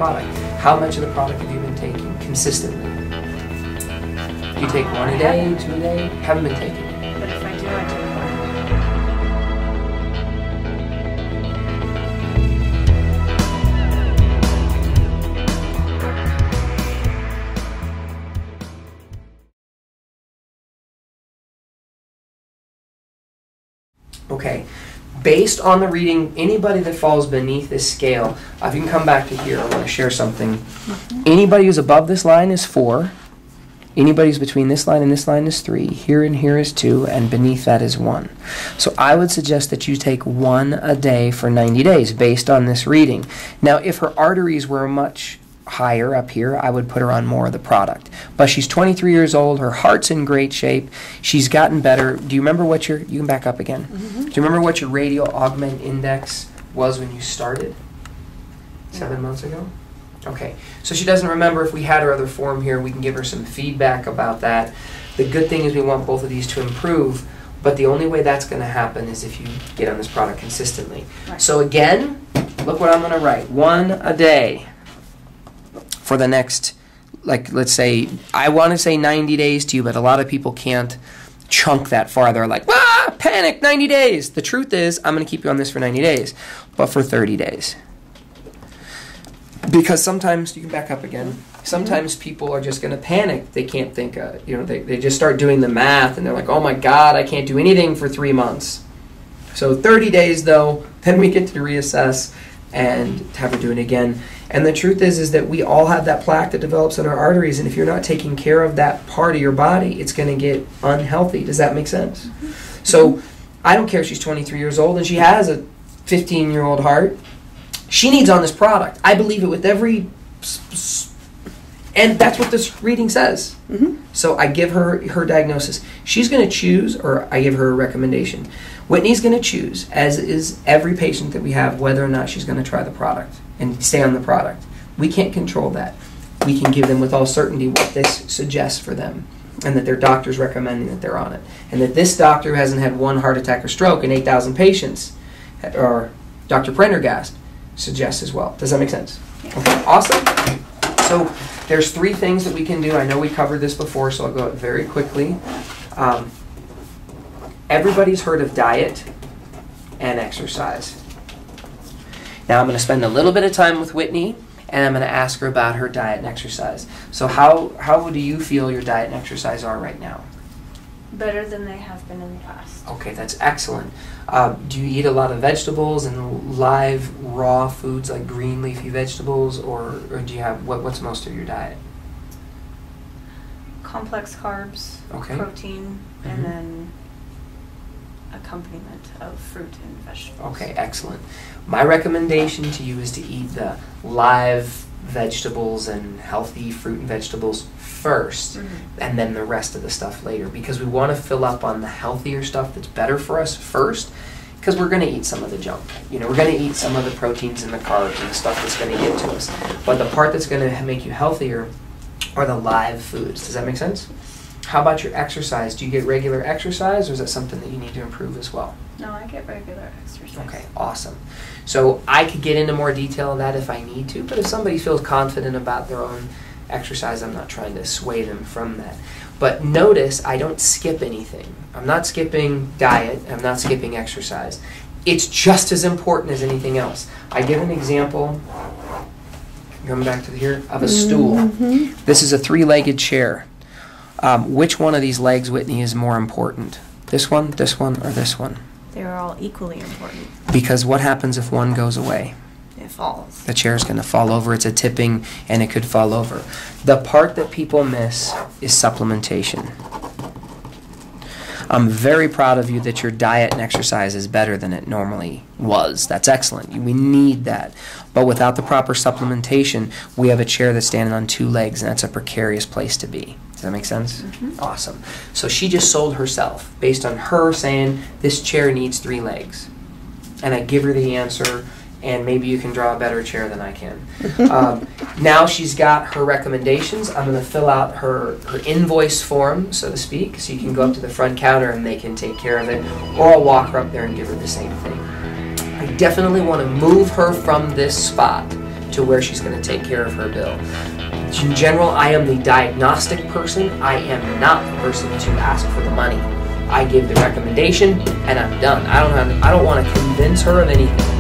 product. How much of the product have you been taking consistently? Do you take 1 a day, 2 a day? Haven't been taking it. But if I do, I take one. Okay, based on the reading, anybody that falls beneath this scale, if you can come back to here, I want to share something. Anybody who's above this line is 4. Anybody who's between this line and this line is 3. Here and here is 2, and beneath that is 1. So I would suggest that you take 1 a day for 90 days based on this reading. Now, if her arteries were much higher up here, I would put her on more of the product. But she's 23 years old, her heart's in great shape, she's gotten better. Do you remember what your, you can back up again. Do you remember what your radial augment index was when you started? 7 months ago? Okay, so she doesn't remember. If we had her other form here, we can give her some feedback about that. The good thing is we want both of these to improve, but the only way that's going to happen is if you get on this product consistently. Right. So again, look what I'm going to write. 1 a day for the next, like, let's say, I want to say 90 days to you, but a lot of people can't chunk that far. They're like, ah, panic, 90 days. The truth is, I'm going to keep you on this for 90 days, but for 30 days. Because sometimes, you can back up again, sometimes people are just going to panic. They can't think, they just start doing the math, and they're like, oh my God, I can't do anything for 3 months. So 30 days, though, then we get to reassess and have her do it again. And the truth is that we all have that plaque that develops in our arteries, and if you're not taking care of that part of your body, it's going to get unhealthy. Does that make sense? So I don't care if she's 23 years old and she has a 15-year-old heart. She needs on this product. I believe it with every... And that's what this reading says. So I give her her diagnosis. She's going to choose, or I give her a recommendation. Whitney's going to choose, as is every patient that we have, whether or not she's going to try the product and stay on the product. We can't control that. We can give them with all certainty what this suggests for them, and that their doctor's recommending that they're on it. And that this doctor hasn't had 1 heart attack or stroke in 8,000 patients, or Dr. Prendergast suggests as well. Does that make sense? Yeah. Okay, awesome. So there's 3 things that we can do. I know we covered this before, so I'll go very quickly. Everybody's heard of diet and exercise. Now I'm going to spend a little bit of time with Whitney, and I'm going to ask her about her diet and exercise. So how do you feel your diet and exercise are right now? Better than they have been in the past. Okay, that's excellent. Do you eat a lot of vegetables and live, raw foods like green leafy vegetables, or do you have, what's most of your diet? Complex carbs, okay, protein, and then accompaniment of fruit and vegetables. Okay, excellent. My recommendation to you is to eat the live vegetables and healthy fruit and vegetables first, and then the rest of the stuff later, because we want to fill up on the healthier stuff that's better for us first, because we're going to eat some of the junk. We're going to eat some of the proteins and the carbs and the stuff that's going to get to us. But the part that's going to make you healthier are the live foods. Does that make sense? How about your exercise? Do you get regular exercise, or is that something that you need to improve as well? No, I get regular exercise. Okay, awesome. So I could get into more detail on that if I need to, but if somebody feels confident about their own exercise, I'm not trying to sway them from that. But notice I don't skip anything. I'm not skipping diet. I'm not skipping exercise. It's just as important as anything else. I give an example, coming back to here, of a stool. This is a 3-legged chair. Which one of these legs, Whitney, is more important? This one, or this one? They're all equally important. Because what happens if one goes away? It falls. The chair's going to fall over. It's a tipping, and it could fall over. The part that people miss is supplementation. I'm very proud of you that your diet and exercise is better than it normally was. That's excellent. We need that. But without the proper supplementation, we have a chair that's standing on 2 legs, and that's a precarious place to be. Does that make sense? Awesome. So she just sold herself based on her saying this chair needs 3 legs. And I give her the answer, and maybe you can draw a better chair than I can. Now she's got her recommendations. I'm going to fill out her invoice form, so to speak, so you can go up to the front counter and they can take care of it, or I'll walk her up there and give her the same thing. I definitely want to move her from this spot. to where she's going to take care of her bill. In general, I am the diagnostic person. I am not the person to ask for the money. I give the recommendation and I'm done. I don't want to convince her of anything.